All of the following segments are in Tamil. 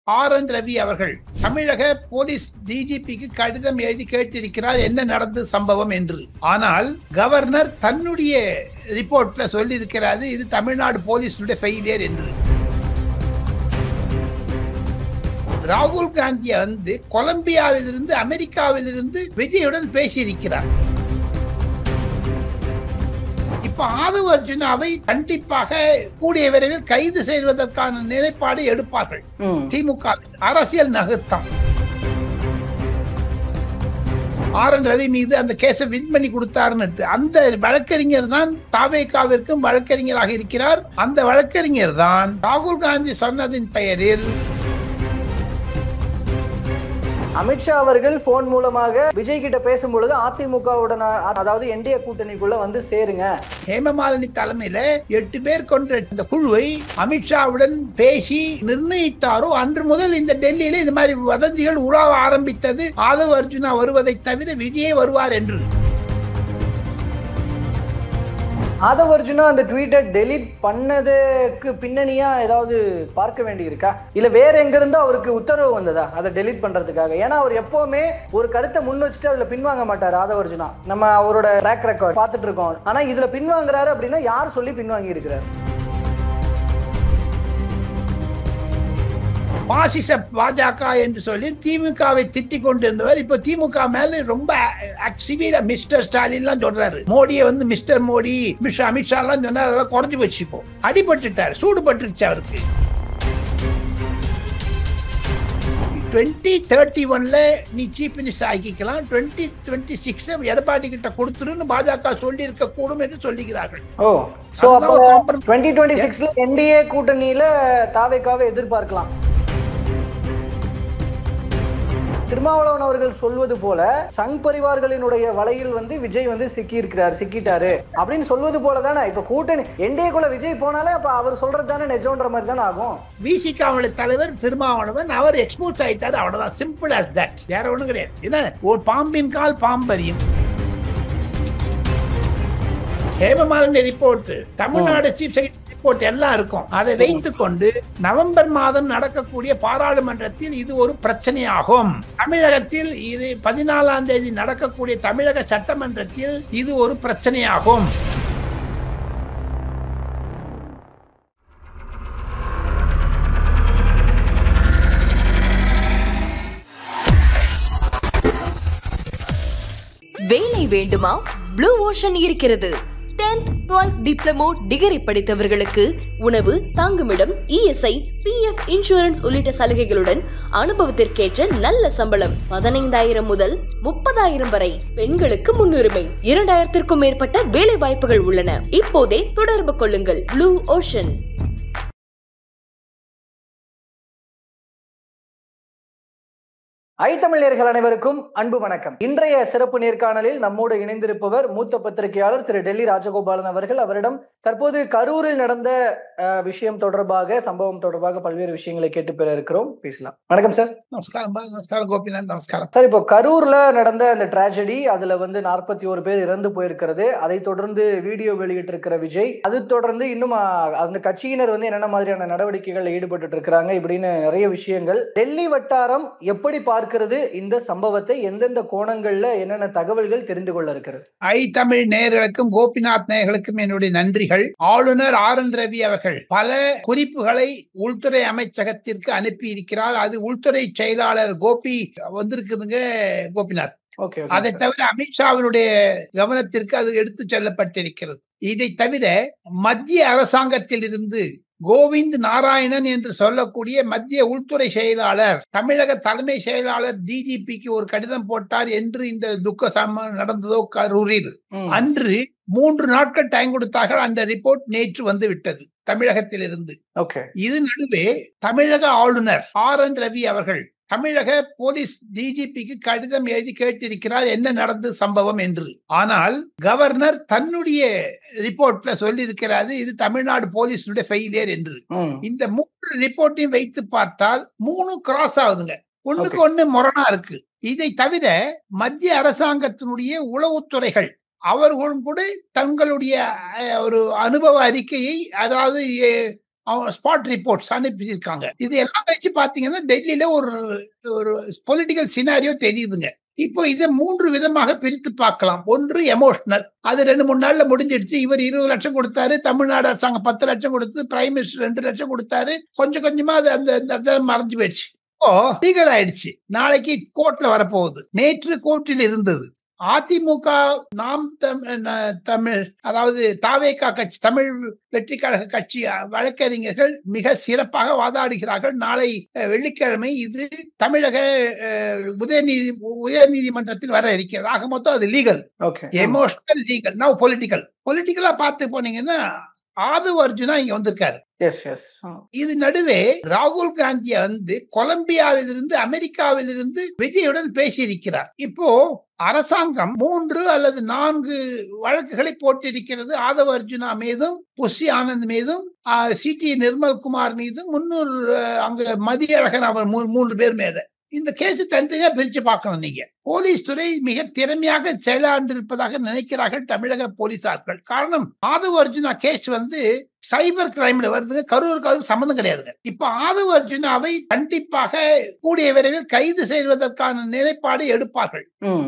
RN ரவி அவர்கள் தமிழக போலீஸ் டிஜிபிக்கு கடிதம் எழுதி கேட்டிருக்கிறார் என்ன நடந்தது சம்பவம் என்று. ஆனால் கவர்னர் தன்னுடைய ரிப்போர்ட்ல சொல்லி இருக்கிறாரு இது தமிழ்நாடு போலீஸுடைய ஃபெயிலியர் என்று. ராகுல் காந்தியை கொலம்பியாவிலிருந்து அமெரிக்காவிலிருந்து விஜயுடன் பேசியிருக்கிறார். இப்ப ஆதவ அர்ஜுனாவை கண்டிப்பாக கூடிய விரைவில் கைது செய்வதற்கான நிலைப்பாடு எடுப்பார்கள். திமுக அரசியல் நகர்த்தம். RN ரவி மீது அந்த கேஸை வின் பண்ணி கொடுத்தாருன்னு அந்த வழக்கறிஞர் தான் தாவேகாவிற்கும் வழக்கறிஞராக இருக்கிறார். அந்த வழக்கறிஞர் தான் ராகுல் காந்தி சொன்னதின் பெயரில் அமித்ஷா அவர்கள் போன் மூலமாக விஜய் கிட்ட பேசும்பொழுது அதிமுகவுடன் அதாவது என்டிஏ கூட்டணிக்குள்ள வந்து சேருங்க. ஹேமமாலினி தலைமையில 8 பேர் கொண்ட இந்த குழுவை அமித்ஷாவுடன் பேசி நிர்ணயித்தாரோ அன்று முதல் இந்த டெல்லியில இந்த மாதிரி வதந்திகள் உலாவ ஆரம்பித்தது. ஆதவ அர்ஜுனா வருவதை தவிர விஜயே வருவார் என்று. ஆதவ அர்ஜுனா அந்த ட்வீட்டை டெலீட் பண்ணதுக்கு பின்னணியா ஏதாவது பார்க்க வேண்டி இருக்கா, இல்ல வேற எங்க இருந்து அவருக்கு உத்தரவு வந்ததா அதை டெலீட் பண்றதுக்காக? ஏன்னா அவர் எப்பவுமே ஒரு கருத்தை முன் வச்சுட்டு அதுல பின்வாங்க மாட்டாரு ஆதவ அர்ஜுனா. நம்ம அவரோட ட்ராக் ரெக்கார்ட் பார்த்துட்டு இருக்கோம். ஆனா இதுல பின்வாங்குறாரு அப்படின்னா யார் சொல்லி பின்வாங்கி இருக்கிறார்? பாசிச பாஜக என்று சொல்லி திமுகவை திட்டிக் கொண்டிருந்தவர் இப்ப திமுக மேல ரொம்ப சிவியரா மிஸ்டர் ஸ்டாலின் எல்லாம் சொல்றாரு. மோடியை மிஸ்டர் மோடி மிஸ்டர் அமித்ஷா எல்லாம் சொன்னார். அதெல்லாம் குறைஞ்சு வச்சுப்போ அடிபட்டுட்டார், சூடுபட்டுருச்சு அவருக்கு. 2031 நீ சீஃப் மினிஸ்டர் ஆக்கிக்கலாம், 2026 எடப்பாடி கிட்ட கொடுத்துருன்னு பாஜக சொல்லி இருக்க கூடும் என்று சொல்லுகிறார்கள். ஓ, சோ அப்போ 2026 என்டிஏ கூட்டணியில தாவேகாவை எதிர்பார்க்கலாம். திருமாவளவன் அவர்கள் சொல்வது போல சங் பரிவார்களினுடைய வலையில் விஜய் சிக்கிட்டாரு அப்படின்னு சொல்வது போல தானே இப்ப கூட்டணி என்டிஏக்குள்ள விஜய் போனாலே அப்ப அவர் சொல்றது தானே நிஜம்ன்ற மாதிரி தானே ஆகும். விசிகாவுடைய தலைவர் திருமாவளவன் அவர் எக்ஸ்போர்ட் ஆயிட்டாரு, அவ்வளவுதான். Simple as that. வேற ஒண்ணும் கிடையாது. என்ன ஒரு பாம்பின் கால் பாம்பரியும். Hemamalini report, Tamil Nadu chief secretary report எல்லாம் இருக்கும். அதை வைத்துக் கொண்டு நவம்பர் மாதம் நடக்கக்கூடிய பாராளுமன்றத்தில் இது ஒரு பிரச்சனையாகும். தமிழகத்தில் இது 14ஆம் தேதி நடக்கக்கூடிய தமிழக சட்டமன்றத்தில் இது ஒரு பிரச்சனையாகும். வேலை வேண்டுமா? ப்ளூ ஓஷன் இருக்கிறது. 10th 12th டிப்ளமோ டிகிரி படித்தவர்களுக்கு உணவு, தங்குமிடம், ESI, PF இன்சூரன்ஸ் உள்ளிட்ட சலுகைகளுடன் அனுபவத்திற்கேற்ற நல்ல சம்பளம் 15,000 முதல் 30,000 வரை. பெண்களுக்கு முன்னுரிமை. 2,000க்கும் மேற்பட்ட வேலை வாய்ப்புகள் உள்ளன. இப்போதே தொடர்பு கொள்ளுங்கள். Blue ocean. தமிழர்கள் அனைவருக்கும் அன்பு வணக்கம். இன்றைய சிறப்பு நேர்காணலில் நம்மோடு இணைந்திருப்பவர் மூத்த பத்திரிகையாளர் திரு டெல்லி ராஜகோபாலன் அவர்கள். அவரிடம் தற்போது கரூரில் நடந்த விஷயம் தொடர்பாக, சம்பவம் தொடர்பாக பல்வேறு விஷயங்களை கேட்டு பெற இருக்கிறோம். பேசலாம். வணக்கம் சார். நமஸ்காரம். நமஸ்காரம் கோபிநாத். நமஸ்காரம் சார். இப்போ கரூர்ல நடந்த அந்த டிராஜடி, அதுல 41 பேர் இறந்து போயிருக்கிறது. அதை தொடர்ந்து வீடியோ வெளியிட்டு இருக்கிற விஜய், அது தொடர்ந்து இன்னும் அந்த கட்சியினர் என்னென்ன மாதிரியான நடவடிக்கைகள் ஈடுபட்டு இருக்கிறாங்க இப்படின்னு நிறைய விஷயங்கள். டெல்லி வட்டாரம் எப்படி பார்க்கிறது இந்த சம்பவத்தை? எந்தெந்த கோணங்கள்ல என்னென்ன தகவல்கள் தெரிந்து கொள்ள இருக்கிறது? தமிழ் நேயர்களுக்கும் கோபிநாத் நேயர்களுக்கும் என்னுடைய நன்றிகள். ஆளுநர் RN ரவி அவர்கள் பல குறிப்புகளை உள்துறை அமைச்சகத்திற்கு அனுப்பி இருக்கிறார். அது உள்துறை செயலாளர் கோபி வந்திருக்குதுங்க கோபிநாத். அதை தவிர அமித்ஷாவினுடைய கவனத்திற்கு அது எடுத்து செல்லப்பட்டிருக்கிறது. இதை தவிர மத்திய அரசாங்கத்தில் இருந்து கோவிந்த் நாராயணன் என்று சொல்லக்கூடிய மத்திய உள்துறை செயலாளர் தமிழக தலைமை செயலாளர் DGPக்கு ஒரு கடிதம் போட்டார் என்று இந்த துக்க சம்பவம் நடந்ததோ கரூரில், அன்று 3 நாட்கள் டைம் கொடுத்தார்கள். அந்த ரிப்போர்ட் நேற்று வந்து விட்டது தமிழகத்தில் இருந்து. இது நடுவே தமிழக ஆளுநர் RN ரவி அவர்கள் தமிழக போலீஸ் டிஜிபிக்கு கடிதம் எழுதி கேட்டிருக்கிறார் என்ன நடந்தது சம்பவம் என்று. ஆனால் கவர்னர் தன்னுடைய ரிப்போர்ட்ல சொல்லி இருக்கிறாரு இது தமிழ்நாடு போலீஸுடைய ஃபெயிலியர் என்று. இந்த 3 ரிப்போர்ட்டையும் வைத்து பார்த்தால் 3 கிராஸ் ஆகுதுங்க, ஒண்ணுக்கு ஒண்ணு முரணா இருக்கு. இதை தவிர மத்திய அரசாங்கத்தினுடைய உளவுத்துறைகள் அவர்களும் கூட தங்களுடைய ஒரு அனுபவ அறிக்கையை, அதாவது அவங்க ஸ்பாட் ரிப்போர்ட்ஸ் அனுப்பியிருக்காங்க. இது எல்லாம் வச்சு பாத்தீங்கன்னா டெல்லியில ஒரு பொலிட்டிக்கல் சினாரியோ தெரியுதுங்க. இப்போ இதை 3 விதமாக பிரித்து பார்க்கலாம். ஒன்று எமோஷனல், அது 2-3 நாள்ல முடிஞ்சிடுச்சு. இவர் 20 லட்சம் கொடுத்தாரு, தமிழ்நாடு அரசாங்கம் 10 லட்சம் கொடுத்து, பிரைம் மினிஸ்டர் 2 லட்சம் கொடுத்தாரு, கொஞ்சம் கொஞ்சமா அது அந்த மறைஞ்சு போயிடுச்சு. இப்போ லீகல் ஆயிடுச்சு. நாளைக்கு கோர்ட்ல வரப்போகுது. நேற்று கோர்ட்டில் இருந்தது. அதிமுக நாம் தமிழ், அதாவது தாவேகா கட்சி, தமிழ் வெற்றி கழக கட்சி வழக்கறிஞர்கள் மிக சிறப்பாக வாதாடுகிறார்கள். நாளை வெள்ளிக்கிழமை இது தமிழக உயர்நீதிமன்றத்தில் வர இருக்கிறது. ஆக மொத்தம் அது லீகல், எமோஷனல், லீகல், நவ் பொலிட்டிக்கலா பார்த்து போனீங்கன்னா ஆதவ் அர்ஜுனா இங்க வந்திருக்காரு. இது நடுவே ராகுல் காந்தியை கொலம்பியாவிலிருந்து அமெரிக்காவிலிருந்து விஜயுடன் பேசியிருக்கிறார். இப்போ அரசாங்கம் 3 அல்லது 4 வழக்குகளை போட்டிருக்கிறது. ஆதவ் அர்ஜுனா மீதும், புஷி ஆனந்த் மீதும், சிடி நிர்மல்குமார் மீதும், முன்னூறு அங்க மதியழகன், அவர் 3 பேர் மீது. இந்த கேஸ் தனித்தனியா பிரிச்சு பார்க்கணும். நீங்க போலீஸ் துறை மிக திறமையாக செயலாண்டிருப்பதாக நினைக்கிறார்கள் தமிழக போலீசார்கள். காரணம், ஆதவ் அர்ஜுனா கேஸ் சைபர் கிரைம்ல வருது, கரூருக்கு அதுக்கு சம்பந்தம் கிடையாதுங்க. இப்ப ஆதவ் அர்ஜுனாவை கண்டிப்பாக கூடிய விரைவில் கைது செய்வதற்கான நிலைப்பாடு எடுப்பார்கள்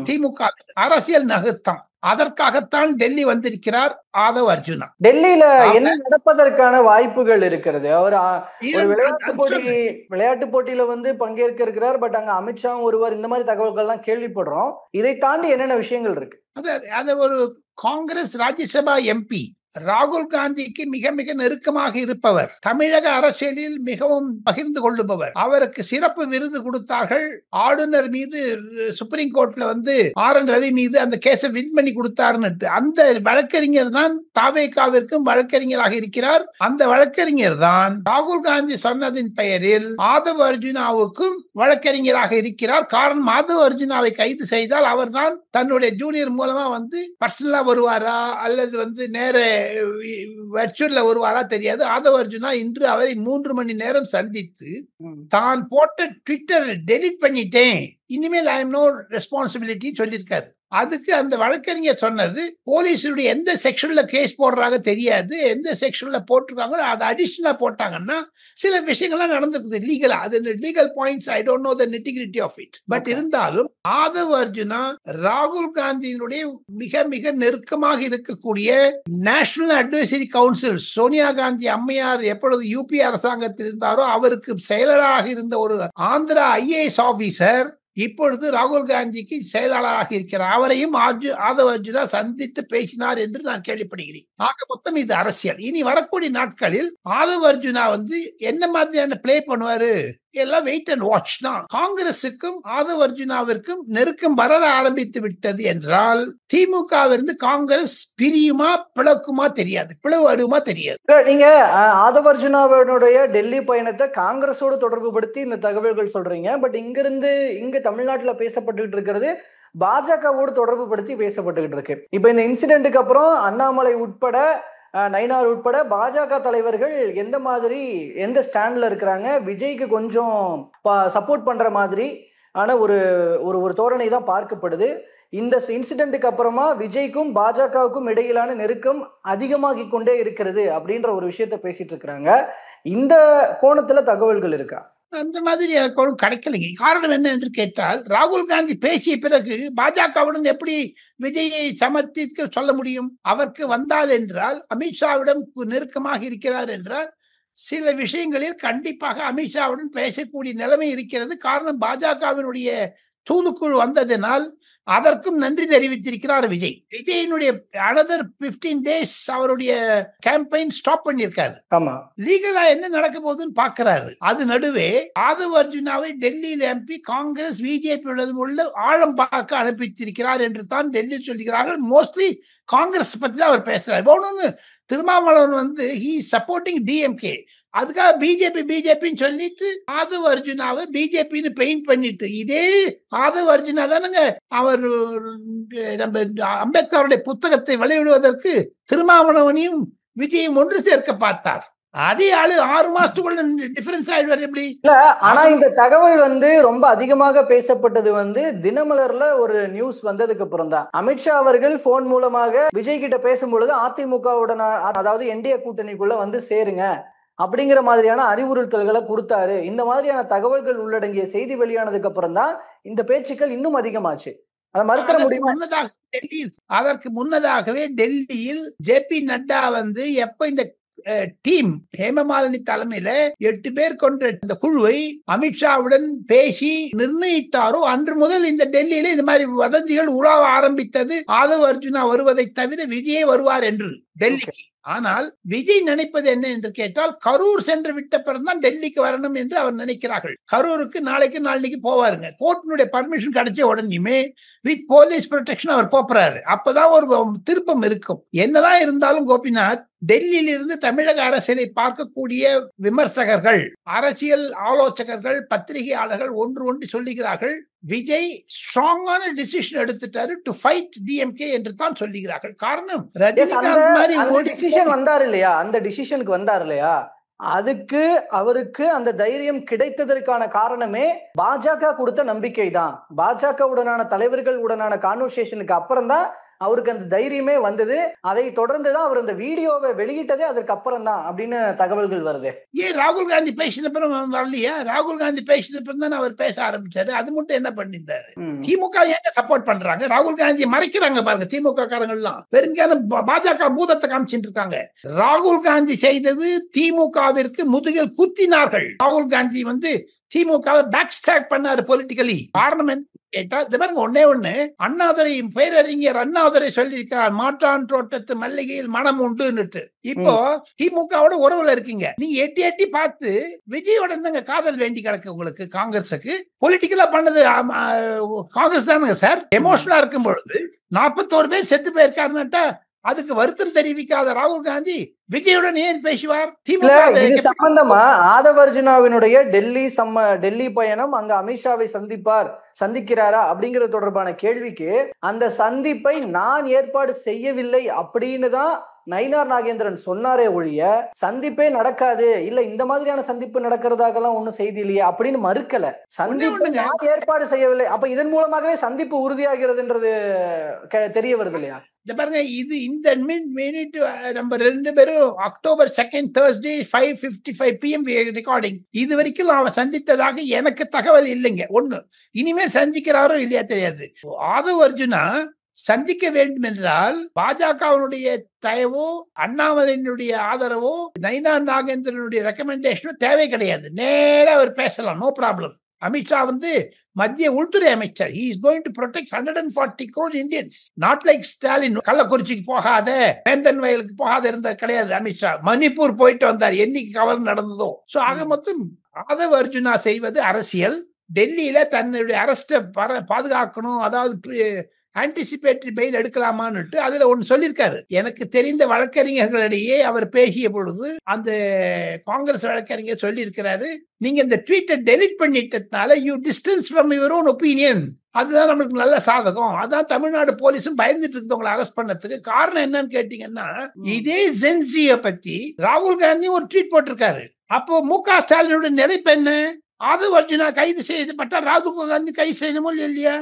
திமுக. அரசியல் நகர்த்தம், அதற்காகத்தான் டெல்லி வந்திருக்கிறார் ஆதவ் அர்ஜுனா. டெல்லியில என்ன நடப்பதற்கான வாய்ப்புகள் இருக்கிறது? அவர் விளையாட்டு போட்டியில பங்கேற்க இருக்கிறார். பட் அங்க அமித்ஷா ஒருவர், இந்த மாதிரி தகவல்கள் எல்லாம் கேள்விப்படுறோம். இதை தாண்டி என்னென்ன விஷயங்கள் இருக்கு? அது ஒரு காங்கிரஸ் ராஜ்யசபா எம்பி ராகுல் காந்திக்கு மிக மிக நெருக்கமாக இருப்பவர், தமிழக அரசியலில் மிகவும் பகிர்ந்து கொள்ளுபவர். அவருக்கு சிறப்பு விருது கொடுத்தார்கள். ஆளுநர் மீது சுப்ரீம் கோர்ட்ல RN ரவி மீது அந்த கேஸை வின் பண்ணி கொடுத்தாருன்னு. அந்த வழக்கறிஞர் தான் தாவேகாவிற்கும் வழக்கறிஞராக இருக்கிறார். அந்த வழக்கறிஞர் தான் ராகுல் காந்தி சொன்னதின் பெயரில் ஆதவ் அர்ஜுனாவுக்கும் வழக்கறிஞராக இருக்கிறார். காரணம், ஆதவ் அர்ஜுனாவை கைது செய்தால் அவர் தான் தன்னுடைய ஜூனியர் மூலமா பர்சனலா வருவாரா அல்லது நேர வர்ச்சுவல்ல வருவாரா தெரியாது. ஆதவ் அர்ஜுனா இன்று அவரை 3 மணி நேரம் சந்தித்து தான் போட்ட ட்விட்டர் டெலிட் பண்ணிட்டேன், இனிமேல் ஐ எம் நோ ரெஸ்பான்சிபிலிட்டி சொல்லியிருக்காரு. அதுக்கு அந்த வழக்கறிஞர் சொன்னது, போலீஸுடைய எந்த செக்ஷன்ல கேஸ் போடுறாங்க தெரியாது, எந்த செக்ஷன்ல போட்டிருக்காங்க, அது அடிஷனலா போட்டாங்கன்னா சில விஷயங்கள்லாம் நடந்திருக்குது லீகலா. அது legal points, I don't know the nitty gritty of it. But இருந்தாலும் ஆதவ் அர்ஜுனா ராகுல் காந்தியினுடைய மிக மிக நெருக்கமாக இருக்கக்கூடிய national advisory council, Sonia Gandhi அம்மையார் எப்பொழுது யூபி அரசாங்கத்தில் இருந்தாரோ அவருக்கு செயலராக இருந்த ஒரு ஆந்திரா IAS ஆபீசர் இப்பொழுது ராகுல் காந்திக்கு செயலாளராக இருக்கிறார். அவரையும் ஆதவ் அர்ஜுனா சந்தித்து பேசினார் என்று நான் கேள்விப்படுகிறேன். ஆக மொத்தம் இது அரசியல். இனி வரக்கூடிய நாட்களில் ஆதவ் அர்ஜுனா என்ன மாதிரியான பிளே பண்ணுவாரு எல்லாம் வெயிட் அண்ட் வாட்ச் தான். காங்கிரசுக்கும் ஆதவ் அர்ஜுனாவிற்கும் நெருக்கம் வர ஆரம்பித்து விட்டது என்றால் திமுகவிலிருந்து காங்கிரஸ் பிரியுமா பிளக்குமா தெரியாது, பிளவுமா தெரியாது. நீங்க ஆதவ் அர்ஜுனாவுடைய டெல்லி பயணத்தை காங்கிரஸோடு தொடர்பு படுத்தி இந்த தகவல்கள் சொல்றீங்க. பட் இங்க தமிழ்நாட்டில் பேசப்பட்டு இருக்கிறது பாஜகவோடு தொடர்பு படுத்தி பேசப்பட்டுக்கிட்டு இருக்கு. இப்ப இந்த இன்சிடென்ட்டுக்கு அப்புறம் அண்ணாமலை உட்பட, நயினார் உட்பட பாஜக தலைவர்கள் எந்த ஸ்டாண்ட்ல இருக்கிறாங்க? விஜய்க்கு கொஞ்சம் சப்போர்ட் பண்ற மாதிரி ஆன ஒரு தோரணை தான் பார்க்கப்படுது. இந்த இன்சிடென்ட்டுக்கு அப்புறமா விஜய்க்கும் பாஜகவுக்கும் இடையிலான நெருக்கம் அதிகமாகி கொண்டே இருக்கிறது அப்படின்ற ஒரு விஷயத்த பேசிட்டு இருக்கிறாங்க. இந்த கோணத்துல தகவல்கள் இருக்கா? அந்த மாதிரி எனக்கு ஒன்றும் கிடைக்கலைங்க. காரணம் என்ன என்று கேட்டால், ராகுல் காந்தி பேசிய பிறகு பாஜகவுடன் எப்படி விஜயை சமர்த்திக்க சொல்ல முடியும்? அவருக்கு வந்தால் என்றால், அமித்ஷாவிடம் நெருக்கமாக இருக்கிறார் என்றால் சில விஷயங்களில் கண்டிப்பாக அமித்ஷாவுடன் பேசக்கூடிய நிலைமை இருக்கிறது. காரணம், பாஜகவினுடைய தூதுக்குழு வந்ததினால் அதற்கும் நன்றி தெரிவித்திருக்கிறார் விஜய். விஜயினுடைய another 15 days அவருடைய கேம்பெயின் ஸ்டாப் பண்ணியிருக்காரு. லீகலா என்ன நடக்க போகுதுன்னு பாக்குறாரு. அது நடுவே ஆதவ் அர்ஜுனாவை டெல்லியில் எம்பி காங்கிரஸ் பிஜேபி உள்ள ஆழம் பார்க்க அனுப்பித்திருக்கிறார் என்று தான் டெல்லி சொல்கிறார்கள். மோஸ்ட்லி காங்கிரஸ் பத்தி தான் அவர் பேசுறாரு. ஒண்ணு, Thirumavalavan he is supporting DMK, அதுக்காக பிஜேபின்னு சொல்லிட்டு ஆதவ் அர்ஜுனாவை பிஜேபின்னு பெயிண்ட் பண்ணிட்டு, இதே ஆதவ் அர்ஜுனா தானுங்க அவர் நம்ம அம்பேத்கருடைய புத்தகத்தை வெளியிடுவதற்கு திருமாவளவனையும் விஜயும் ஒன்று சேர்க்க பார்த்தார். அதே ஆளு 6 மாசத்துக்குள்ள டிஃபரன்ஸ் ஆயிடுவார் எப்படி? ஆனா இந்த தகவல் ரொம்ப அதிகமாக பேசப்பட்டது தினமலர்ல ஒரு நியூஸ் வந்ததுக்கு அப்புறம் தான். அமித்ஷா அவர்கள் போன் மூலமாக விஜய் கிட்ட பேசும்பொழுது அதிமுகவுடன், அதாவது என்டிஏ கூட்டணிக்குள்ள சேருங்க அப்படிங்கிற மாதிரியான அறிவுறுத்தல்களை கொடுத்தாரு. இந்த மாதிரியான தகவல்கள் உள்ளடங்கிய செய்தி வெளியானதுக்கு அப்புறம் தான் இந்த பேச்சுக்கள் இன்னும் அதிகமாச்சு. அதை மறுத்தர முடியுமா? அதற்கு முன்னதாகவே டெல்லியில் ஜே.பி. நட்டா வந்து எப்ப இந்த டீம் ஹேமமாலினி தலைமையில 8 பேர் கொண்ட இந்த குழுவை அமித்ஷாவுடன் பேசி நிர்ணயித்தாரோ அன்று முதல் இந்த டெல்லியில இந்த மாதிரி வதந்திகள் உலாவ ஆரம்பித்தது. ஆதவ் அர்ஜுனா வருவதை தவிர விஜயே வருவார் என்று டெல்லிக்கு. ஆனால் விஜய் நினைப்பது என்ன என்று கேட்டால் கரூர் சென்று விட்ட பிறகுதான் டெல்லிக்கு வரணும் என்று அவர் நினைக்கிறார்கள். கரூருக்கு நாளைக்கு போவாருங்க. கோர்ட்டினுடைய பர்மிஷன் கிடைச்ச உடனேயுமே வித் போலீஸ் ப்ரொடெக்ஷன் அவர் போறாரு. அப்பதான் ஒரு திருப்பம் இருக்கும். என்னதான் இருந்தாலும் கோபிநாத், டெல்லியில் இருந்து தமிழக அரசியலை பார்க்கக்கூடிய விமர்சகர்கள், அரசியல் ஆலோசகர்கள், பத்திரிகையாளர்கள் ஒன்று சொல்லுகிறார்கள், விஜய் ஸ்ட்ராங்கான டிசிஷன் எடுத்துட்டாரு டு ஃபைட் டிஎம்கே என்று தான் சொல்லுகிறார்கள். காரணம் ரஜினிகாந்த் மாதிரி டிசிஷன் வந்தார் இல்லையா, அந்த டிசிஷனுக்கு வந்தார் இல்லையா, அதுக்கு அவருக்கு அந்த தைரியம் கிடைத்ததற்கான காரணமே பாஜக கொடுத்த நம்பிக்கை தான். பாஜக உடனான தலைவர்கள் உடனான கான்வர்சேஷனுக்கு அப்புறம் தான் அவருக்கு அந்த தைரியமே வந்தது. அதை தொடர்ந்துதான் அவர் அந்த வீடியோவை வெளியிட்டதே அதற்கு அப்புறம் தான் அப்படின்னு தகவல்கள் வருது. ஏன் ராகுல் காந்தி பேசின பிறகு வரலையா? ராகுல் காந்தி பேசின பிறகு தான் அவர் பேச ஆரம்பிச்சாரு. அது மட்டும் என்ன பண்ணிருந்தாரு? திமுக ஏங்க சப்போர்ட் பண்றாங்க? ராகுல் காந்தியை மறைக்கிறாங்க பாருங்க திமுக காரங்க எல்லாம். பெருங்கான பாஜக பூதத்தை காமிச்சிட்டு இருக்காங்க. ராகுல் காந்தி செய்தது திமுகவிற்கு முதுகில் குத்தினார்கள். ராகுல் காந்தி வந்து திமுகவை பேக் ஸ்டாக் பண்ணாரு பொலிட்டிக்கலி. காரணம் என்ன கேட்டா, ஒண்ணு அண்ணாதுரை பேரறிஞர் அண்ணாதுரை சொல்லி இருக்கிறார், மாற்றான் தோட்டத்து மல்லிகையில் மனம் உண்டு. இப்போ திமுகவோட உறவுல இருக்கீங்க. நீங்க எட்டி பார்த்து விஜயோட என்னங்க காதல் வேண்டி கிடக்கு உங்களுக்கு? காங்கிரஸுக்கு பொலிட்டிக்கலா பண்ணது காங்கிரஸ் தானுங்க சார். எமோஷனலா இருக்கும் பொழுது 41 பேர் செத்து போயிருக்காருன்னாட்டா அதுக்கு வருத்தம் தெரிவிக்காத ராகுல் காந்தி விஜயுடன் ஏன் பேசுவார்? இது சம்பந்தமா ஆதவ் அர்ஜுனாவினுடைய டெல்லி பயணம், அங்க அமித்ஷாவை சந்திக்கிறாரா அப்படிங்கிறது தொடர்பான கேள்விக்கு அந்த சந்திப்பை நான் ஏற்பாடு செய்யவில்லை அப்படின்னு தான் நயினார் நாகேந்திரன் சொன்னாரே ஒழிய சந்திப்பே நடக்காது, இல்ல இந்த மாதிரியான சந்திப்பு நடக்கிறதாகலாம் ஒன்னும் செய்தி இல்லையே அப்படின்னு மறுக்கல. சந்திப்பு நான் ஏற்பாடு செய்யவில்லை. அப்ப இதன் மூலமாகவே சந்திப்பு உறுதியாகிறதுன்றது தெரிய வருது இல்லையா? பாருங்க, இது இந்த மினிட் நம்ம 2 பேரும் October 2nd Thursday 5:55 PM recording. இது வரைக்கும் அவன் சந்தித்ததாக எனக்கு தகவல் இல்லைங்க. ஒண்ணு, இனிமேல் சந்திக்கிறாரோ இல்லையா தெரியாது. ஆதவ் அர்ஜுனா சந்திக்க வேண்டும் என்றால் பாஜகவினுடைய தயவோ அண்ணாமலையினுடைய ஆதரவோ நயினார் நாகேந்திரனுடைய ரெக்கமெண்டேஷனோ தேவை கிடையாது. நேரா அவர் பேசலாம், நோ ப்ராப்ளம். அமித்ஷா வந்து மத்திய உள்துறை அமைச்சர். he is going to protect 140 crore Indians, not like Stalin கள்ளக்குறிச்சிக்கு போகாத, வேந்தன் வயலுக்கு போகாத இருந்த கிடையாது. அமித்ஷா மணிப்பூர் போயிட்டு வந்தார், என்னைக்கு கவலை நடந்ததோ. சோ ஆக மொத்தம் ஆதவ் அர்ஜுனா செய்வது அரசியல். டெல்லியில தன்னுடைய அரஸ்ட பாதுகாக்கணும், அதாவது ஆன்டிசிபேட்டரி பெயில் எடுக்கலாமான்னு அதுல ஒன்னு சொல்லியிருக்காரு. எனக்கு தெரிந்த வழக்கறிஞர்களிடையே அவர் பேசிய பொழுது அந்த காங்கிரஸ் வழக்கறிஞர் சொல்லி இருக்கிறாரு, நீங்க இந்த ட்வீட்டை டெலிட் பண்ணிட்டதுனால you distance from your own opinion, அதுதான் நம்மளுக்கு நல்ல சாதகம். அதான் தமிழ்நாடு போலீஸும் பயந்துட்டு இருந்தவங்களை அரெஸ்ட் பண்ணதுக்கு காரணம் என்னன்னு கேட்டீங்கன்னா, இதே ஜென்சியை பத்தி ராகுல் காந்தி ஒரு ட்வீட் போட்டிருக்காரு. அப்போ மு.க. ஸ்டாலினோட நிலைப்பு என்ன? ஆதவ் அர்ஜுனா கைது செய்யப்பட்டா ராகுல் காந்தி கைது செய்யணுமோ இல்லையா?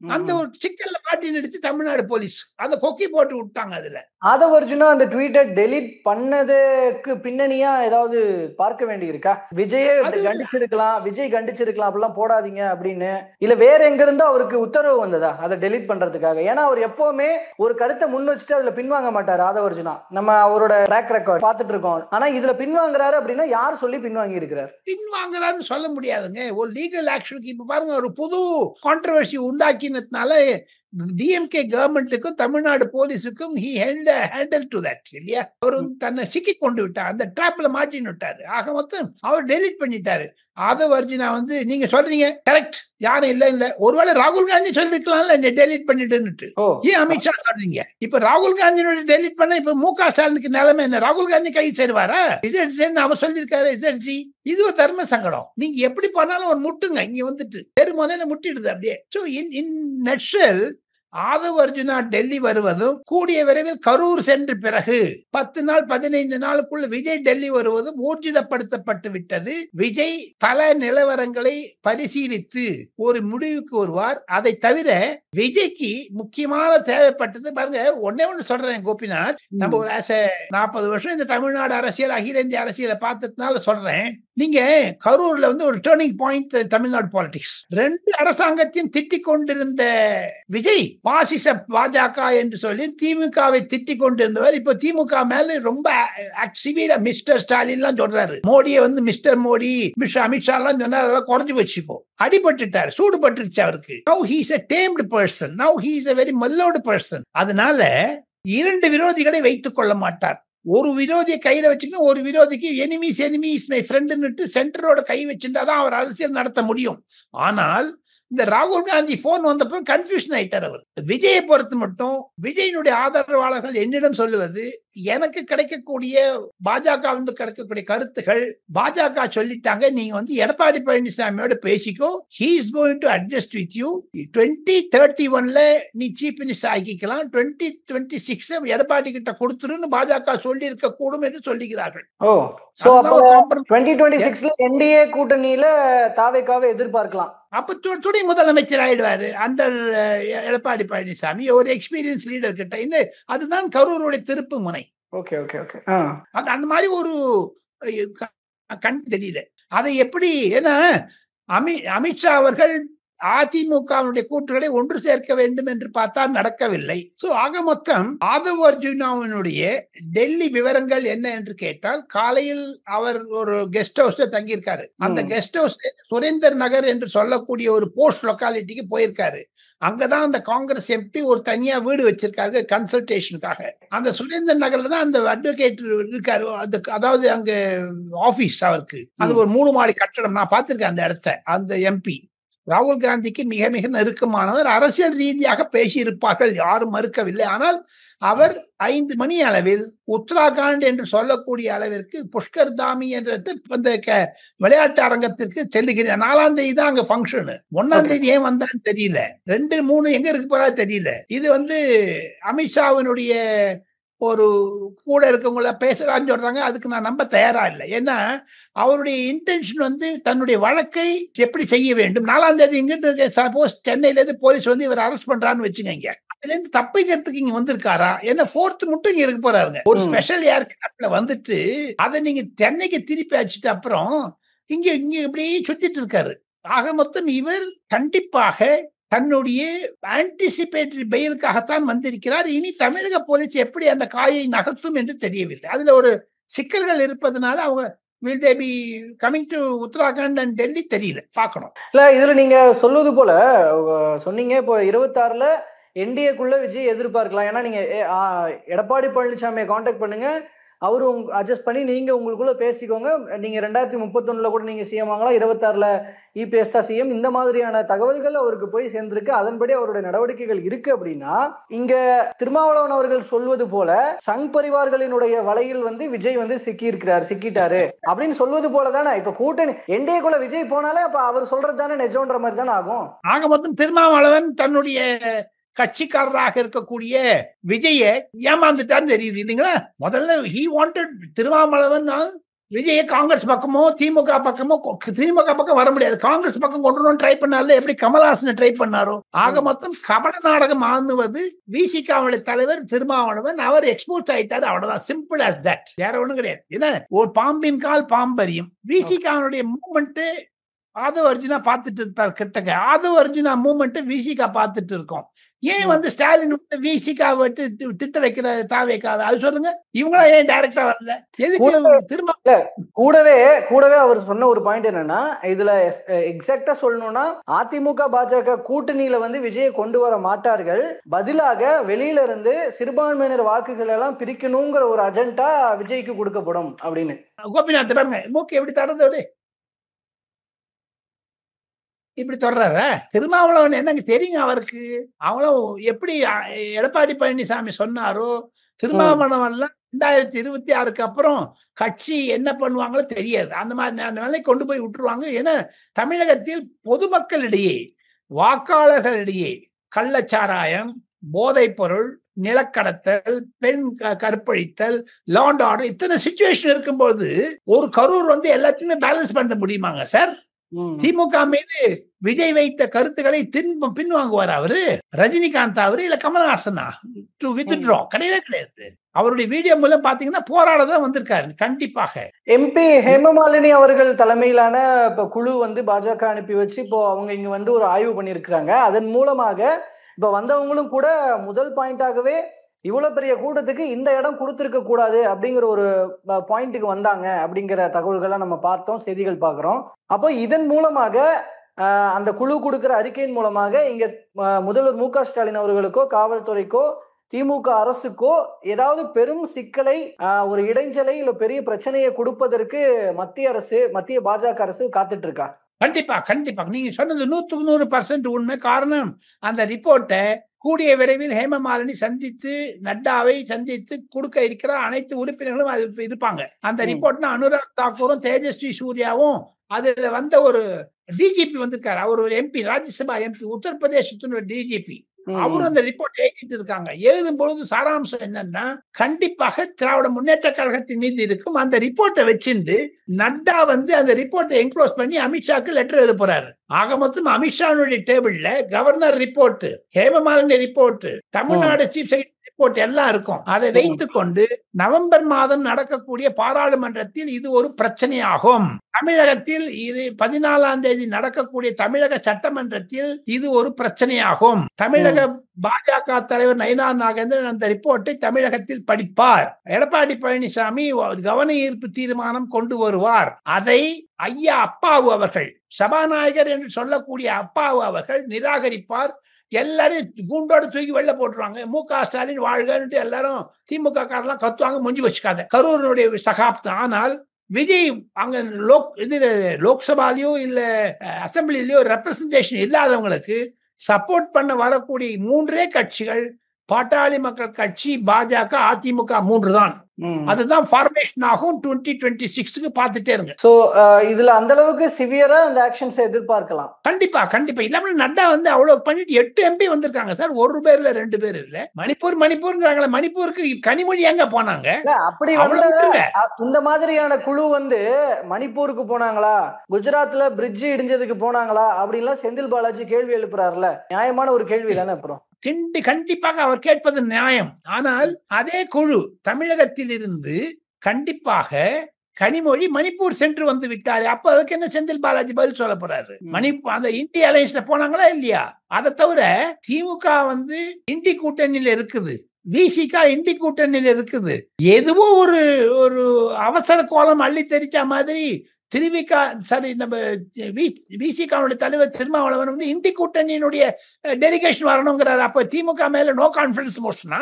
அந்த ஒரு சிக்கல்ல மாட்டி எடுத்து தமிழ்நாடு போலீஸ் அந்த கொக்கி போட்டு விட்டாங்க. அதுல ஆதவ் அர்ஜுனா அந்த ட்வீட்டை டெலிட் பண்ணதுக்கு பின்னணியா ஏதாவது பார்க்க வேண்டி இருக்கா? விஜய் கண்டிச்சிருக்கலாம் அப்படிலாம் போடாதீங்க அப்படின்னு, இல்ல வேற எங்க இருந்தோ அவருக்கு உத்தரவு வந்ததா அதை டெலிட் பண்றதுக்காக? ஏன்னா அவர் எப்பவுமே ஒரு கருத்தை முன் வச்சுட்டு அதுல பின்வாங்க மாட்டாரு ஆதவ் அர்ஜுனா. நம்ம அவரோட ட்ராக் ரெக்கார்ட் பார்த்துட்டு இருக்கோம். ஆனா இதுல பின்வாங்குறாரு அப்படின்னா யார் சொல்லி பின்வாங்கி இருக்கிறார்? பின்வாங்குறாருன்னு சொல்ல முடியாதுங்க. ஒரு லீகல் ஆக்ஷனுக்கு இப்ப பாருங்க, ஒரு புது கான்ட்ரோவர்சி உண்டாக்கி டிஎம்கே கவர்மெண்ட்டுக்கும் தமிழ்நாடு போலீஸுக்கும் he handle to that இல்லையா? அவர் தன்னை சிக்கி கொண்டு விட்டார், அந்த டிராப்ல மாட்டின்னு விட்டாரு. ஆக மொத்தம் அவர் டெலிட் பண்ணிட்டாரு. ஆதவ் அர்ஜுனா வந்து நீங்க சொல்றீங்க கரெக்ட், யாரும் இல்ல ஒருவேளை ராகுல் காந்தி சொல்லிருக்கலாம்ல டெலிட் பண்ணிட்டு, ஏன் அமித்ஷா சொல்றீங்க? இப்ப ராகுல் காந்தியோட டெலிட் பண்ண இப்ப மு.க. ஸ்டாலினுக்கு நிலைமை என்ன? ராகுல் காந்தி கை சேருவாரா? அவர் சொல்லிருக்காரு இசட்சி. இது ஒரு தர்ம சங்கடம். நீங்க எப்படி பண்ணாலும் ஒரு முட்டுங்க, இங்க வந்துட்டு பெருமனையில முட்டிடுது அப்படியே. So in nutshell Aadhav Arjuna Delhi வருவதும், கூடிய விரைவில் கரூர் சென்று பிறகு 10 நாள் 15 நாளுக்குள்ள விஜய் டெல்லி வருவதும் ஊர்ஜிதப்படுத்தப்பட்டு விட்டது. விஜய் பல நிலவரங்களை பரிசீலித்து ஒரு முடிவுக்கு வருவார். அதை தவிர விஜய்க்கு முக்கியமான தேவைப்பட்டது பாருங்க, ஒண்ணு சொல்றேன் கோபிநாத், நம்ம ஒரு 40 வருஷம் இந்த தமிழ்நாடு அரசியல், அகில இந்திய அரசியலை பார்த்ததுனால சொல்றேன். நீங்க கரூர்ல ஒரு டர்னிங் பாயிண்ட் தமிழ்நாடு பாலிடிக்ஸ். 2 அரசாங்கத்தையும் திட்டிக் கொண்டிருந்த விஜய் பாசிச பாஜக என்று சொல்லி திமுகவை திட்டிக் கொண்டிருந்தவர். இப்ப திமுக மேல ரொம்ப சிவியரா மிஸ்டர் ஸ்டாலின் எல்லாம் சொல்றாரு. மோடியை மிஸ்டர் மோடி, மிஸ்டர் அமித்ஷா எல்லாம் சொன்னா அதெல்லாம் குறைஞ்சு வச்சு இப்போ அடிபட்டுட்டார், சூடு பட்டுருச்சு அவருக்கு. Now he is a tamed person. Now he is a very mellowed person. அதனால 2 விரோதிகளை வைத்துக் கொள்ள மாட்டார். ஒரு விரோதியை கையில வச்சுக்கணும், ஒரு விரோதிக்கு எனிமீஸ் மை ஃப்ரெண்ட் சென்டரோட கை வச்சுட்டாதான் அவர் அரசியல் நடத்த முடியும். ஆனால் இந்த ராகுல் காந்தி போன் வந்தப்போ கன்ஃபியூஷன் ஆயிட்டார் அவர். விஜயை பொறுத்து மட்டும் விஜயனுடைய ஆதரவாளர்கள் என்னிடம் சொல்லுவது, எனக்கு கிடைக்கக்கூடிய பாஜக கிடைக்கக்கூடிய கருத்துகள், பாஜக சொல்லிட்டாங்க, நீங்க Edappadi பழனிசாமியோட பேசிக்கோ, he is going to adjust with you. 2031ல நீ சீஃப் மினிஸ்டர் ஆக்கிக்கலாம், 2026 எடப்பாடி கிட்ட கொடுத்துருன்னு பாஜக சொல்லி இருக்க கூடும் என்று சொல்லுகிறார்கள். ஓ, சோ அப்போ 2026ல என்டிஏ கூட்டணியில தாவேகாவை எதிர்பார்க்கலாம். அப்ப துணை முதலமைச்சர் ஆயிடுவாரு அண்டர் எடப்பாடி பழனிசாமி, ஒரு எக்ஸ்பீரியன்ஸ் லீடர் கிட்ட. அதுதான் கரூருடைய திருப்பு முனை. Okay okay okay. அது அந்த மாதிரி ஒரு கண் தெரியல. அதை எப்படி, ஏன்னா அமித்ஷா அவர்கள் அதிமுகவுடைய கூற்றுகளை ஒன்று சேர்க்க வேண்டும் என்று பார்த்தால் நடக்கவில்லை. சோ ஆக மொத்தம் ஆதவ் அர்ஜுனாவினுடைய டெல்லி விவரங்கள் என்ன என்று கேட்டால், காலையில் அவர் ஒரு கெஸ்ட் ஹவுஸ்ல தங்கியிருக்காரு. அந்த கெஸ்ட் ஹவுஸ் சுரேந்தர் நகர் என்று சொல்லக்கூடிய ஒரு போஸ்ட் லொக்காலிட்டிக்கு போயிருக்காரு. அங்கதான் அந்த காங்கிரஸ் எம்பி ஒரு தனியா வீடு வச்சிருக்காரு கன்சல்டேஷனுக்காக. அந்த சுரேந்தர் நகர்ல தான் அந்த அட்வொகேட் இருக்காரு. அதாவது அங்க ஆபீஸ் அவருக்கு. அது ஒரு 3 மாடி கட்டடம். நான் பார்த்திருக்கேன் அந்த இடத்த. அந்த எம்பி ராகுல் காந்திக்கு மிக மிக நெருக்கமானவர். அரசியல் ரீதியாக பேசியிருப்பார்கள், யாரும் மறுக்கவில்லை. ஆனால் அவர் 5 மணி அளவில் உத்தராகண்ட் என்று சொல்லக்கூடிய அளவிற்கு புஷ்கர் தாமி என்ற விளையாட்டு அரங்கத்திற்கு செல்லுகிறேன். 4ஆம் தேதி தான் அங்க பங்கன். 1ஆம் தேதி ஏன் வந்தான்னு தெரியல. 2, 3 எங்க இருக்கு போறா தெரியல. இது அமித்ஷாவினுடைய ஒரு கூட இருக்கவங்கள பேசுறான்னு சொல்றாங்க. அதுக்கு நான் நம்ப தயாரா இல்லை. ஏன்னா அவருடைய இன்டென்ஷன் தன்னுடைய வழக்கை எப்படி செய்ய வேண்டும். 4ஆம் தேதி இங்கிட்டு சப்போஸ் சென்னையில இருந்து போலீஸ் இவர் அரெஸ்ட் பண்றான்னு வச்சுக்கோங்க, அதுல இருந்து தப்பிக்கிறதுக்கு இங்க வந்திருக்காரா? ஏன்னா 4th மட்டும் இங்க இருக்க போறாருங்க. ஒரு ஸ்பெஷல் ஏர்கிராப்ட்ல அதை நீங்க சென்னைக்கு திருப்பி வச்சுட்டு அப்புறம் இங்க இப்படி சுத்திட்டு இருக்காரு. ஆக மொத்தம் இவர் கண்டிப்பாக தன்னுடைய ஆன்டிசிபேட்டரி பெயிலுக்காகத்தான் வந்திருக்கிறார். இனி தமிழக போலீஸ் எப்படி அந்த காயை நகர்த்தும் என்று தெரியவில்லை. அதுல ஒரு சிக்கல்கள் இருப்பதனால அவங்க will they be coming to Uttarakhand and Delhi தெரியல, பார்க்கணும். இல்ல இதுல நீங்க சொல்வது போல சொன்னீங்க, இப்போ 26ல என்டிஏக்குள்ள விஜய் எதிர்பார்க்கலாம். ஏன்னா நீங்க எடப்பாடி பழனிசாமியை கான்டாக்ட் பண்ணுங்க, அவரு அட்ஜஸ்ட் பண்ணி நீங்க உங்களுக்குள்ள பேசிக்கோங்க. நீங்க 2031ல கூட நீங்க சிஎம் ஆகலாம், 26ல இபிஎஸ் தான் சிஎம். இந்த மாதிரியான தகவல்கள் அவருக்கு போய் சேர்ந்திருக்கு. அதன்படி அவருடைய நடவடிக்கைகள் இருக்கு. அப்படின்னா இங்க திருமாவளவன் அவர்கள் சொல்வது போல சங் பரிவார்களினுடைய வலையில் விஜய் சிக்கிட்டாரு அப்படின்னு சொல்வது போலதானே இப்ப கூட்டணி என்டிஏக்குள்ள விஜய் போனாலே அப்ப அவர் சொல்றது தானே நிஜம்ன்ற மாதிரி தானே ஆகும். ஆக மொத்தம் திருமாவளவன் தன்னுடைய கட்சிக்காரராக இருக்கக்கூடிய விஜய ஏமாந்துட்டான்னு தெரியுது இல்லைங்களா. முதல்ல he wanted திருமாவளவன் விஜய காங்கிரஸ் பக்கமோ திமுக பக்கமோ, திமுக பக்கம் வர முடியாது, காங்கிரஸ் பக்கம் கொண்டு ட்ரை பண்ணால எப்படி கமல்ஹாசன் ட்ரை பண்ணாரோ. ஆக மொத்தம் கபட நாடகம் ஆணுவது விசிகாவுடைய தலைவர் திருமாவளவன். அவர் எக்ஸ்போர்ட்ஸ் ஆயிட்டாரு, அவ்வளவுதான். Simple as that. வேற ஒண்ணும் கிடையாது. ஏன்னா ஒரு பாம்பின் கால் பாம்பரியும். விசிகாவுடைய மூவ்மெண்ட் ஆதவ் அர்ஜுனா பார்த்துட்டு இருப்பார். கிட்டக்க ஆதவ் அர்ஜுனா மூவ்மெண்ட் விசிகா பார்த்துட்டு இருக்கோம். ஏன் ஸ்டாலின் விசிகா திட்ட வைக்கிற தாவேக்காவை அது சொல்லுங்க. இவங்களா ஏன் டைரக்டா வரல? எதுக்கு திரும்ப கூடவே அவர் சொன்ன ஒரு பாயிண்ட் என்னன்னா, இதுல எக்ஸாக்டா சொல்லணும்னா அதிமுக பாஜக கூட்டணியில விஜயை கொண்டு வர மாட்டார்கள், பதிலாக வெளியில இருந்து சிறுபான்மையினர் வாக்குகள் எல்லாம் பிரிக்கணுங்கிற ஒரு அஜெண்டா விஜய்க்கு கொடுக்கப்படும் அப்படின்னு. கோபிநாத் பாருங்க, மூக்கு எப்படி தடது இப்படி தொடர்றாரு. திருமாவளவன் என்னங்க தெரியுங்க அவருக்கு. அவங்களும் எப்படி எடப்பாடி பழனிசாமி சொன்னாரோ, திருமாவளவன்லாம் 2026க்கு அப்புறம் கட்சி என்ன பண்ணுவாங்களோ தெரியாது. அந்த மாதிரி வேலை கொண்டு போய் விட்டுருவாங்க. ஏன்னா தமிழகத்தில் பொதுமக்களிடையே வாக்காளர்களிடையே கள்ளச்சாராயம், போதைப் பொருள், நிலக்கடத்தல், பெண் கற்பழித்தல், லாண்ட் ஆர்டர், இத்தனை சிச்சுவேஷன் இருக்கும்போது ஒரு கரூர் வந்து எல்லாத்தையுமே பேலன்ஸ் பண்ண முடியுமாங்க சார்? திமுக மீது விஜய் வைத்த கருத்துக்களை பின்வாங்குவார் அவரு? ரஜினிகாந்த் அவரு இல்ல கமல்ஹாசனா டு வித்ட்ரா? கிடையவே கிடையாது. அவருடைய வீடியோ மூலம் பாத்தீங்கன்னா போராடதான் வந்திருக்காரு. கண்டிப்பாக எம்பி ஹேமமாலினி அவர்கள் தலைமையிலான இப்ப குழு வந்து பாஜக அனுப்பி வச்சு இப்போ அவங்க இங்க வந்து ஒரு ஆய்வு பண்ணியிருக்கிறாங்க. அதன் மூலமாக இப்ப வந்தவங்களும் கூட முதல் பாயிண்டாகவே இவ்வளவு பெரிய கூட்டத்துக்கு இந்த இடம் கொடுத்திருக்க கூடாது அப்படிங்கிற ஒரு பாயிண்ட்டுக்கு வந்தாங்க அப்படிங்கிற தகவல்களை நம்ம பார்த்தோம், செய்திகள் பார்க்கிறோம். அப்போ இதன் மூலமாக அந்த குழு கொடுக்கிற அறிக்கையின் மூலமாக இங்க முதல்வர் மு க ஸ்டாலின் அவர்களுக்கோ காவல்துறைக்கோ திமுக அரசுக்கோ ஏதாவது பெரும் சிக்கலை, ஒரு இடைஞ்சலை இல்ல பெரிய பிரச்சனையை கொடுப்பதற்கு மத்திய பாஜக அரசு காத்துட்டு இருக்கா? கண்டிப்பா கண்டிப்பா நீங்க சொன்னது 100% உண்மை. காரணம், அந்த ரிப்போர்ட்டை கூடிய விரைவில் ஹேமமாலினி சந்தித்து, நட்டாவை சந்தித்து கொடுக்க இருக்கிற அனைத்து உறுப்பினர்களும் அது இருப்பாங்க. அந்த ரிப்போர்ட்னா அனுராக் தாக்கூரும் தேஜஸ்வி சூர்யாவும் அதுல வந்த ஒரு டிஜிபி வந்திருக்காரு. அவர் ஒரு எம்பி, ராஜ்யசபா எம்பி, உத்தரப்பிரதேசத்தின் டிஜிபி. அவரும் அந்த ரிப்போர்ட் எழுதிட்டு இருக்காங்க. எழுதும் பொழுது சாராம்சம் என்னன்னா, கண்டிப்பாக திராவிட முன்னேற்ற கழகத்தின் மீது இருக்கும் அந்த ரிப்போர்ட்டை வச்சிருந்து நட்டா வந்து அந்த ரிப்போர்ட்டை என்க்ளோஸ் பண்ணி அமித்ஷாக்கு லெட்டர் எழுத போறாரு. ஆக மொத்தம் அமித்ஷாவுடைய டேபிள்ல governor report, Hema Malini report, Tamil Nadu chief secretary report எல்லாம் இருக்கும். அதை வைத்துக் கொண்டு நவம்பர் மாதம் நடக்கக்கூடிய பாராளுமன்றத்தில் இது ஒரு பிரச்சனையாகும். தமிழகத்தில் இது 14ஆம் தேதி நடக்கக்கூடிய தமிழக சட்டமன்றத்தில் இது ஒரு பிரச்சனையாகும். தமிழக பாஜக தலைவர் நயினார் நாகேந்திரன் அந்த ரிப்போர்ட்டை தமிழகத்தில் படிப்பார். எடப்பாடி பழனிசாமி கவன ஈர்ப்பு தீர்மானம் கொண்டு வருவார். அதை ஐயா அப்பாவு அவர்கள், சபாநாயகர் என்று சொல்லக்கூடிய அப்பாவு அவர்கள் நிராகரிப்பார். எல்லாரும் கூண்டோட தூக்கி வெளில போட்டுருவாங்க. மு க ஸ்டாலின் வாழ்கன்னு எல்லாரும் திமுக காரெல்லாம் கத்துவாங்க. முடிஞ்சு வச்சுக்காத கரூருடைய சகாப்தம். ஆனால் விஜய் அங்க லோக்சபாலையோ இல்ல அசம்பிளிலயோ ரெப்ரசன்டேஷன் இல்லாதவங்களுக்கு சப்போர்ட் பண்ண வரக்கூடிய 3 கட்சிகள், பாட்டாளி மக்கள் கட்சி, பாஜக, அதிமுக 3 தான். அதுதான் ஃபார்மேஷன் ஆகும் 2026க்கு பார்த்துட்டே இருங்க. சோ இதுல அந்த அளவுக்கு சிவியரா அந்த ஆக்ஷன்ஸ் எதிர்பார்க்கலாம். கண்டிப்பா கண்டிப்பா. இல்லாம நட்டா வந்து அவ்வளவு பண்ணிட்டு 8 எம்பி வந்திருக்காங்க சார். 1 பேர் இல்ல 2 பேர் இல்ல. மணிப்பூர்ங்கிறாங்களே, மணிப்பூருக்கு கனிமொழி எங்க போனாங்க? அப்படி இந்த மாதிரியான குழு வந்து மணிப்பூருக்கு போனாங்களா, குஜராத்ல பிரிட்ஜ் இடிஞ்சதுக்கு போனாங்களா அப்படின்லாம் செந்தில் பாலாஜி கேள்வி எழுப்புறாருல. நியாயமான ஒரு கேள்வி தானே. அப்புறம் கண்டிப்பாக அவர் கேட்பது நியாயம். ஆனால் அதே குழு தமிழகத்தில் இருந்து கண்டிப்பாக கனிமொழி மணிப்பூர் சென்று வந்து விட்டாரு. அப்ப அதுக்கு என்ன செந்தில் பாலாஜி பதில் சொல்ல போறாரு? அந்த இந்திய அலையன்ஸ்ல போனாங்களா இல்லையா? அதை தவிர திமுக வந்து இண்டி கூட்டணியில இருக்குது, விசிகா இண்டி கூட்டணியில இருக்குது. எதுவோ ஒரு அவசர கோலம் அள்ளி தெரிச்ச மாதிரி திருவிகா நம்ம விசிகாவுடைய தலைவர் திருமாவளவன் வந்து இண்டி கூட்டணியினுடைய டெலிகேஷன் வரணுங்கிறாரு. அப்ப திமுக மேல நோ கான்பிடன்ஸ் மோஷனா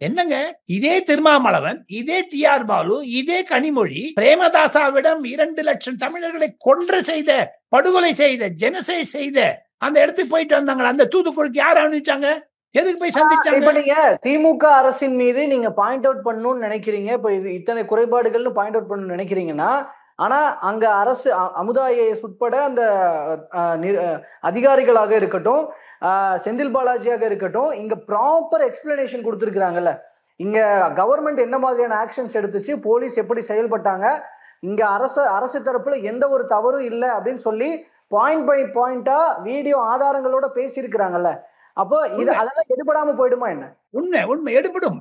என்னங்க? இதே திருமாவளவன், இதே டிஆர் பாலு, இதே கனிமொழி பிரேமதாசாவிடம் 2 லட்சம் தமிழர்களை படுகொலை செய்த ஜெனசைட் செய்த அந்த இடத்துக்கு போயிட்டு வந்தாங்க. அந்த தூத்துக்குடிக்கு யார் அனுப்பிச்சாங்க? எதுக்கு போய் சந்திச்சாங்க? இப்ப நீங்க திமுக அரசின் மீது நீங்க பாயிண்ட் அவுட் பண்ணணும்னு நினைக்கிறீங்க. இப்ப இது இத்தனை குறைபாடுகள்னு பாயிண்ட் அவுட் பண்ணணும்னு நினைக்கிறீங்கன்னா, ஆனா அங்க அரசு அமுதா ஐஏஎஸ் உட்பட அந்த அதிகாரிகளாக இருக்கட்டும், செந்தில் பாலாஜியாக இருக்கட்டும், இங்க ப்ராப்பர் எக்ஸ்பிளனேஷன் கொடுத்துருக்காங்கல்ல. இங்க கவர்மெண்ட் என்ன மாதிரியான ஆக்ஷன்ஸ் எடுத்துச்சு, போலீஸ் எப்படி செயல்பட்டாங்க, இங்க அரசு தரப்புல எந்த ஒரு தவறும் இல்லை அப்படின்னு சொல்லி பாயிண்ட் பை பாயிண்டா வீடியோ ஆதாரங்களோட பேசியிருக்கிறாங்கல்ல. அப்போ இது அதெல்லாம் எடுபடாம போயிடுமா என்ன? உண்மை எடுபடும்.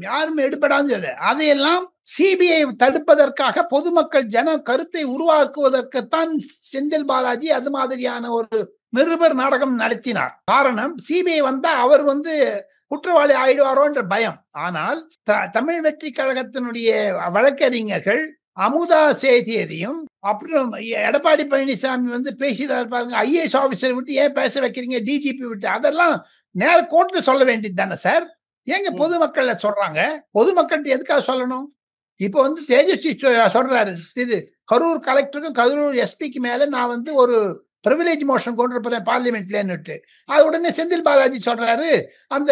யாருமே எடுபடாது. அதையெல்லாம் சிபிஐ தடுப்பதற்காக பொதுமக்கள் ஜன கருத்தை உருவாக்குவதற்குத்தான் செந்தில் பாலாஜி அது மாதிரியான ஒரு நிருபர் நாடகம் நடத்தினார். காரணம், சிபிஐ வந்தா அவர் வந்து குற்றவாளி ஆயிடுவாரோ என்ற பயம். ஆனால் தமிழ் வெற்றி கழகத்தினுடைய வழக்கறிஞர்கள் அமுதா செய்தியதையும், அப்புறம் எடப்பாடி பழனிசாமி வந்து பேசினார் பாருங்க, ஐஏஎஸ் ஆபீசர் விட்டு ஏன் பேச வைக்கிறீங்க, டிஜிபி விட்டு, அதெல்லாம் நேர கோர்ட்ல சொல்ல வேண்டியது தானே சார்? ஏங்க பொதுமக்கள் சொல்றாங்க? பொதுமக்கள்கிட்ட எதுக்காக சொல்லணும்? இப்ப வந்து தேஜஸ்வி சொல்றாரு, திரு கரூர் கலெக்டருக்கும் கரூர் எஸ்பிக்கு மேல நான் வந்து ஒரு பிரிவிலேஜ் மோஷன் கொண்டு போறேன் பார்லிமெண்ட்லன்னுட்டு. அது உடனே செந்தில் பாலாஜி சொல்றாரு, அந்த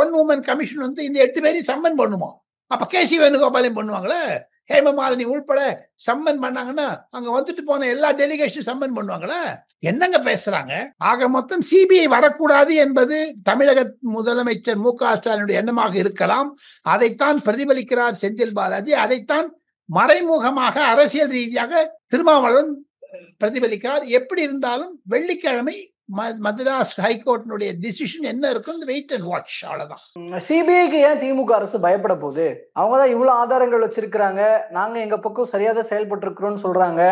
ஒன் உமன் கமிஷன் வந்து இந்த 8 பேரையும் சம்மன் பண்ணுமா? அப்ப கேசி வேணுகோபாலையும் பண்ணுவாங்களே. ஹேமமாலினி உள்பட சம்மன் பண்ணாங்கன்னா அங்க வந்துட்டு போன எல்லா டெலிகேஷன் சம்மன் பண்ணுவாங்களா? என்னங்க பேசுறாங்க? ஆக மொத்தம் சிபிஐ வரக்கூடாது என்பது தமிழக முதலமைச்சர் மு.க. ஸ்டாலினுடைய எண்ணமாக இருக்கலாம். அதைத்தான் பிரதிபலிக்கிறார் செந்தில் பாலாஜி. அதைத்தான் மறைமுகமாக அரசியல் ரீதியாக திருமாவளவன் பிரதிபலிக்கிறார். எப்படி இருந்தாலும் வெள்ளிக்கிழமை மദ്രാஸ் ஹைகோர்ட்டினுடைய டிசிஷன் என்ன இருக்கும், வெயிட் அண்ட் வாட்ச், அவ்வளவுதான். சிபிஐக்கு ஏன் திமுக அரசு பயப்பட போகுது? அவங்கதான் இவ்வளவு ஆதாரங்கள் வச்சிருக்கிறாங்க, நாங்க எங்க பக்கம் சரியாக செயல்பட்டு இருக்கிறோம்னு சொல்றாங்க.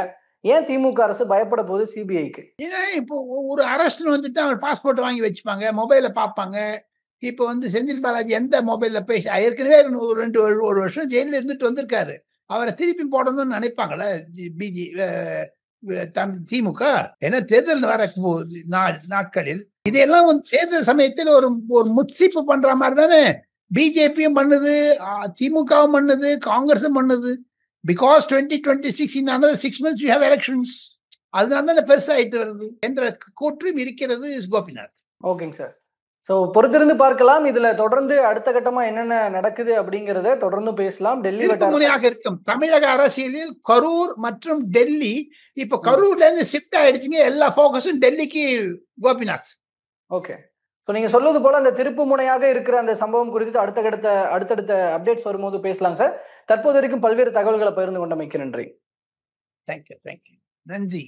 ஏன் திமுக அரசு பயப்பட போகுது சிபிஐக்கு? ஏன்னா இப்போ ஒரு அரெஸ்ட் வந்துட்டு அவர் பாஸ்போர்ட் வாங்கி வச்சுப்பாங்க, மொபைல பார்ப்பாங்க. இப்போ வந்து செந்தில் பாலாஜி எந்த மொபைல்ல பேச ஏற்கனவே ஒரு வருஷம் ஜெயில இருந்துட்டு வந்திருக்காரு. அவரை திருப்பி போடணும்னு நினைப்பாங்களே திமுக? ஏன்னா தேர்தல் வர நாட்களில் இதெல்லாம் தேர்தல் சமயத்தில் ஒரு முத்சிப்பு பண்ற மாதிரி தானே பிஜேபியும் பண்ணுது, திமுகவும் பண்ணுது, காங்கிரஸும் பண்ணுது. Because 2026 in another 6 months you have elections. அதனால தான் பெருசாயிட்டு வருது என்ற கூற்றும் இருக்கிறது கோபிநாத். ஓகேங்க சார். ஸோ பொறுத்திருந்து பார்க்கலாம். இதுல தொடர்ந்து அடுத்த கட்டமா என்னென்ன நடக்குது அப்படிங்கறத தொடர்ந்து பேசலாம். டெல்லி முறையாக இருக்கும் தமிழக அரசியலில் கரூர் மற்றும் டெல்லி. இப்ப கரூர்ல இருந்து ஷிஃப்ட் ஆயிடுச்சுங்க, எல்லா போக்கஸும் டெல்லிக்கு கோபிநாத். ஓகே. ஸோ நீங்க சொல்வது போல அந்த திருப்பு முனையாக இருக்கிற அந்த சம்பவம் குறித்து அடுத்தடுத்த அப்டேட்ஸ் வரும்போது பேசலாம் சார். தற்போது வரைக்கும் பல்வேறு தகவல்களை பகிர்ந்து கொண்டமைக்கு நன்றி. தேங்க்யூ. நன்றி.